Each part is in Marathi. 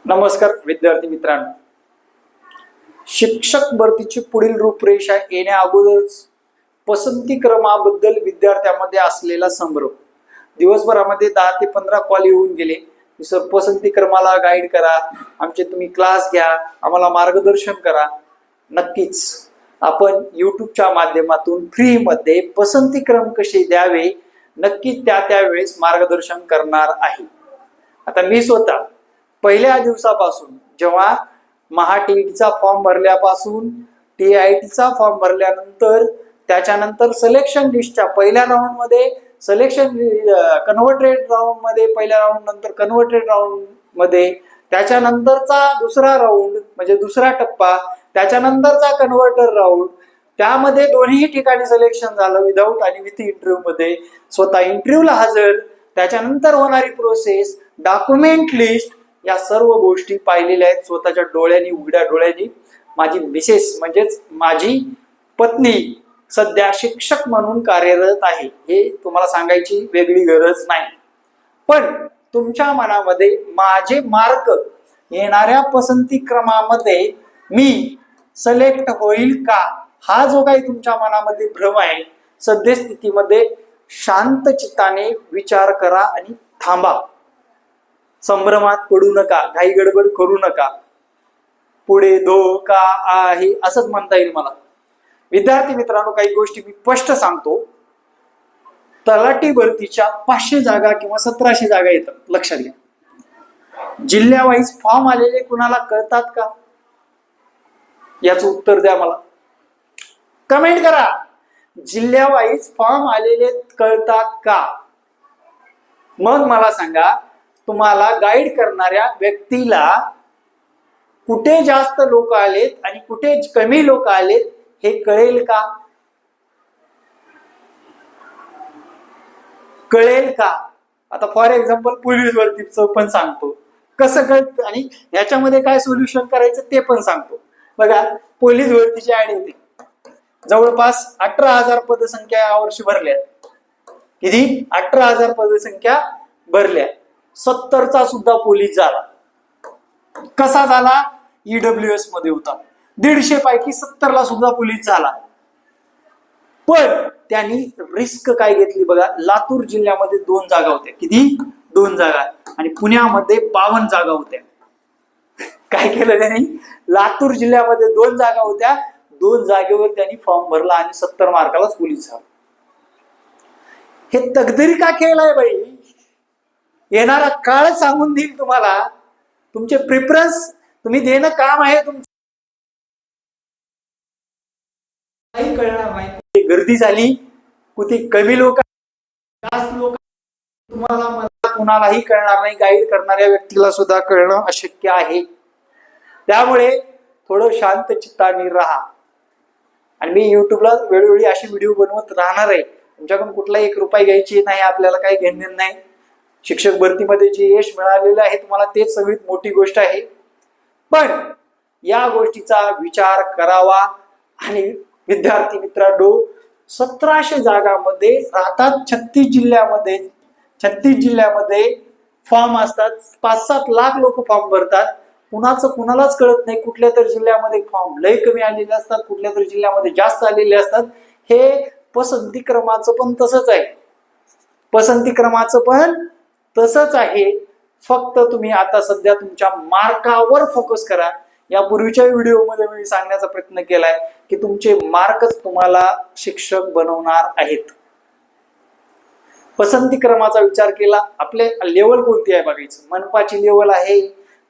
नमस्कार विद्यार्थी मित्रांनो, शिक्षक भरतीची पुढील रूपरेषा येण्या अगोदरच पसंती क्रमाबद्दल विद्यार्थ्यांमध्ये असलेला संभ्रम. दिवसभरामध्ये 10 ते 15 कॉल येऊन गेले. सर पसंती क्रमाला गाईड करा, आमचे तुम्ही क्लास घ्या, आम्हाला मार्गदर्शन करा. नक्कीच आपण युट्यूबच्या माध्यमातून फ्री मध्ये पसंती क्रम कसे द्यावे नक्कीच त्या वेळेस मार्गदर्शन करणार आहे. आता मी स्वतः पहिल्या दिवसापासून जेव्हा महाटीईटीचा फॉर्म भरल्यापासून TIT फॉर्म भरल्यानंतर त्याच्यानंतर सिलेक्शन लिस्टच्या पहिल्या राऊंड मध्ये सिलेक्शन कन्व्हर्टेड राऊंड मध्ये पहिल्या राऊंड नंतर कन्व्हर्टेड राऊंड मध्ये त्याच्यानंतरचा दुसरा राऊंड म्हणजे दुसरा टप्पा त्याच्यानंतरचा कन्व्हर्टर राऊंड त्यामध्ये दोन्ही ठिकाणी सिलेक्शन झालं विदाऊट आणि विथ इंटरव्ह्यू मध्ये स्वतः इंटरव्ह्यूला हजर त्याच्यानंतर होणारी प्रोसेस डॉक्युमेंट लिस्ट या सर्व गोष्टी पाहिलेल्या आहेत स्वतःच्या डोळ्यांनी उघड्या डोळ्यांनी. माझी मिसेस म्हणजेच माझी पत्नी सध्या शिक्षक म्हणून कार्यरत आहे हे तुम्हाला सांगायची वेगळी गरज नाही. पण तुमच्या मनामध्ये माझे मार्क येणाऱ्या पसंती क्रमामध्ये मी सिलेक्ट होईल का हा जो काही तुमच्या मनामध्ये भ्रम आहे सद्यस्थितीमध्ये शांत चित्ताने विचार करा आणि थांबा. संभ्रमात पडू नका, घाई गडबड करू नका. पुढे धोका आहे असंच म्हणता येईल मला. विद्यार्थी मित्रांनो, काही गोष्टी मी स्पष्ट सांगतो. तलाठी भरतीच्या 500 जागा किंवा 1700 जागा येतात, लक्षात घ्या. जिल्ह्यावाईज फॉर्म आलेले कुणाला कळतात का याचं उत्तर द्या मला, कमेंट करा. जिल्ह्यावाईज फॉर्म आलेले कळतात का? मग मला सांगा तुम्हाला गाईड करणाऱ्या व्यक्तीला कुठे जास्त लोक आलेत आणि कुठे कमी लोक आलेत हे कळेल का? कळेल का? आता फॉर एक्झाम्पल पोलीस भरतीचं पण सांगतो कसं कळत आणि याच्यामध्ये काय सोल्युशन करायचं ते पण सांगतो. बघा, पोलीस भरतीची ऍड येते, जवळपास 18,000 पदसंख्या यावर्षी भरल्या. किती? 18,000 पदसंख्या भरल्या. 70चा सुद्धा पोलीस झाला. कसा झाला? EWS मध्ये होता. 150 पैकी 70ला सुद्धा पोलीस झाला. पण त्यांनी रिस्क काय घेतली बघा. लातूर जिल्ह्यामध्ये 2 जागा होत्या. किती? 2 जागा. आणि पुण्यामध्ये 52 जागा होत्या. काय केलं त्यांनी? लातूर जिल्ह्यामध्ये 2 जागा होत्या, 2 जागेवर त्यांनी फॉर्म भरला आणि 70 मार्कालाच पोलीस झाला. हे तकदीर का केलाय बाई? येणारा काळ सांगून देईल तुम्हाला. तुमचे प्रिफरन्स तुम्ही देणं काम आहे तुमचं. काही कळणार नाही कुठे गर्दी झाली, कुठे कमी लोक जास्त लोक तुम्हाला मला कुणालाही कळणार नाही. गाईड करणाऱ्या व्यक्तीला सुद्धा कळणं अशक्य आहे. त्यामुळे थोडं शांत चित्ताने राहा. आणि मी युट्यूबला वेळोवेळी अशी व्हिडिओ बनवत राहणार आहे. तुमच्याकडून कुठलाही 1 रुपया घ्यायची नाही, आपल्याला काही घेणं नाही. शिक्षक भरतीमध्ये जे यश मिळालेलं आहे तुम्हाला तेच सगळ्यात मोठी गोष्ट आहे. पण या गोष्टीचा विचार करावा. आणि विद्यार्थी मित्रांनो, 1700 जागामध्ये राहतात 36 जिल्ह्यामध्ये फॉर्म असतात. 5-7 लाख लोक फॉर्म भरतात. कुणालाच कळत नाही. कुठल्या तर जिल्ह्यामध्ये फॉर्म लय कमी आलेले असतात, कुठल्या तर जिल्ह्यामध्ये जास्त आलेले असतात. हे पसंती क्रमाचं पण तसंच आहे. पसंती क्रमाचं पण तसंच आहे. फक्त तुम्ही आता सध्या तुमच्या मार्कावर फोकस करा. यापूर्वीच्या व्हिडिओमध्ये मी सांगण्याचा प्रयत्न केलाय की तुमचे मार्कच तुम्हाला शिक्षक बनवणार आहेत. पसंती क्रमाचा विचार केला, आपले लेवल कोणती आहे बघायचं. मनपाची लेवल आहे,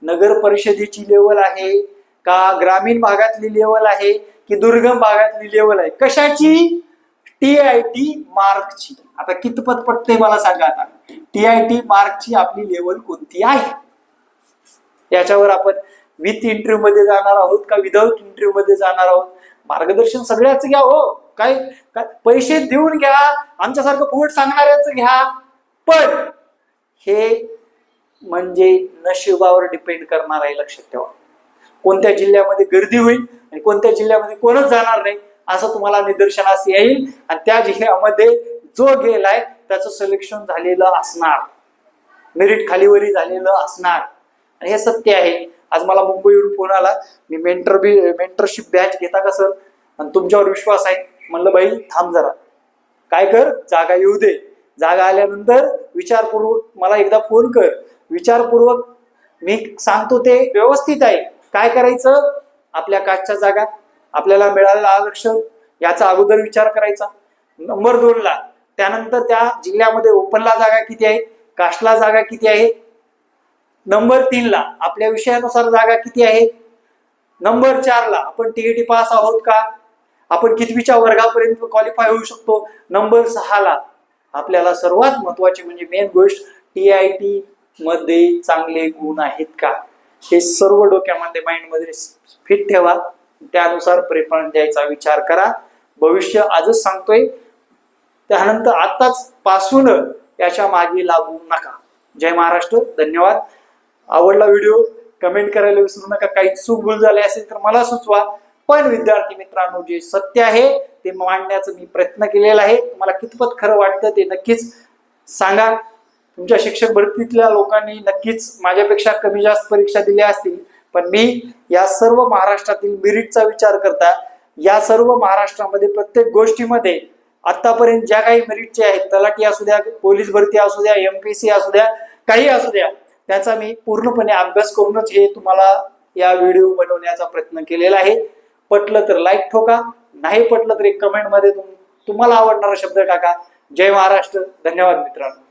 नगर परिषदेची लेवल आहे का, ग्रामीण भागातली लेवल आहे की दुर्गम भागातली लेवल आहे. कशाची? TIT मार्कची. आता कितपत पटते मला सांगा. आता TIT मार्कची आपली लेवल कोणती आहे याच्यावर आपण विथ इंटरव्ह्यू मध्ये जाणार आहोत का विदाऊट इंटरव्ह्यू मध्ये जाणार आहोत. मार्गदर्शन सगळ्याच घ्या हो, काय पैसे देऊन घ्या, आमच्यासारखं फुकट सांगणाऱ्याच घ्या. पण हे म्हणजे नशिबावर डिपेंड करणार आहे, लक्षात ठेवा. कोणत्या जिल्ह्यामध्ये गर्दी होईल आणि कोणत्या जिल्ह्यामध्ये कोणच जाणार नाही असं तुम्हाला निदर्शनास येईल. आणि त्या जिल्ह्यामध्ये जो गेलाय त्याचं सिलेक्शन झालेलं असणार, मेरिट खालीवरी झालेलं असणार. आणि हे सत्य आहे. आज मला मुंबईवरून फोन आला, मी मेंटरशिप बॅच घेता का सर, आणि तुमच्यावर विश्वास आहे. म्हणलं बाई थांब जरा, काय कर, जागा येऊ दे, जागा आल्यानंतर विचारपूर्वक मला एकदा फोन कर, विचारपूर्वक मी सांगतो ते व्यवस्थित आहे. काय करायचं, आपल्या कास्टच्या जागा, आपल्याला मिळालेलं आरक्षण याचा अगोदर विचार करायचा. नंबर 2 ला त्यानंतर त्या जिल्ह्यामध्ये ओपनला जागा किती आहे, कास्टला जागा किती आहे. नंबर 3 ला आपल्या विषयानुसार जागा किती आहे. नंबर 4 ला आपण टीईटी पास आहोत का, आपण कितवीच्या वर्गापर्यंत क्वालिफाय होऊ शकतो. नंबर 6 ला आपल्याला सर्वात महत्वाची म्हणजे मेन गोष्ट, TIT मध्ये चांगले गुण आहेत का. हे सर्व डोक्यामध्ये माइंडमध्ये फिट ठेवा, त्यानुसार प्रेफरन्स द्यायचा विचार करा. भविष्य आजच सांगतोय, त्यानंतर आताच पासून याच्या मागे लागू नका. जय महाराष्ट्र. धन्यवाद. आवडला व्हिडिओ कमेंट करायला विसरू नका. काही चूक भूल झाली असेल तर मला सुचवा. पण विद्यार्थी मित्रांनो, जे सत्य आहे ते मांडण्याचा मी प्रयत्न केलेला आहे. तुम्हाला कितपत खरं वाटतं ते नक्कीच सांगा. तुमच्या शिक्षक भरतीतल्या लोकांनी नक्कीच माझ्यापेक्षा कमी जास्त परीक्षा दिल्या असतील, पण मी या सर्व महाराष्ट्रातील मेरिटचा विचार करता या सर्व महाराष्ट्रामध्ये प्रत्येक गोष्टीमध्ये आतापर्यंत ज्या काही मेरिटचे आहेत, तलाठी असू द्या, पोलीस भरती असू द्या, MPSC असू द्या, काही असू द्या, त्याचा मी पूर्णपणे अभ्यास करूनच हे तुम्हाला या व्हिडिओ बनवण्याचा प्रयत्न केलेला आहे. पटलं तर लाईक ठोका, नाही पटलं तर एक कमेंट मध्ये तुम्हाला आवडणारा शब्द टाका. जय महाराष्ट्र. धन्यवाद मित्रांनो.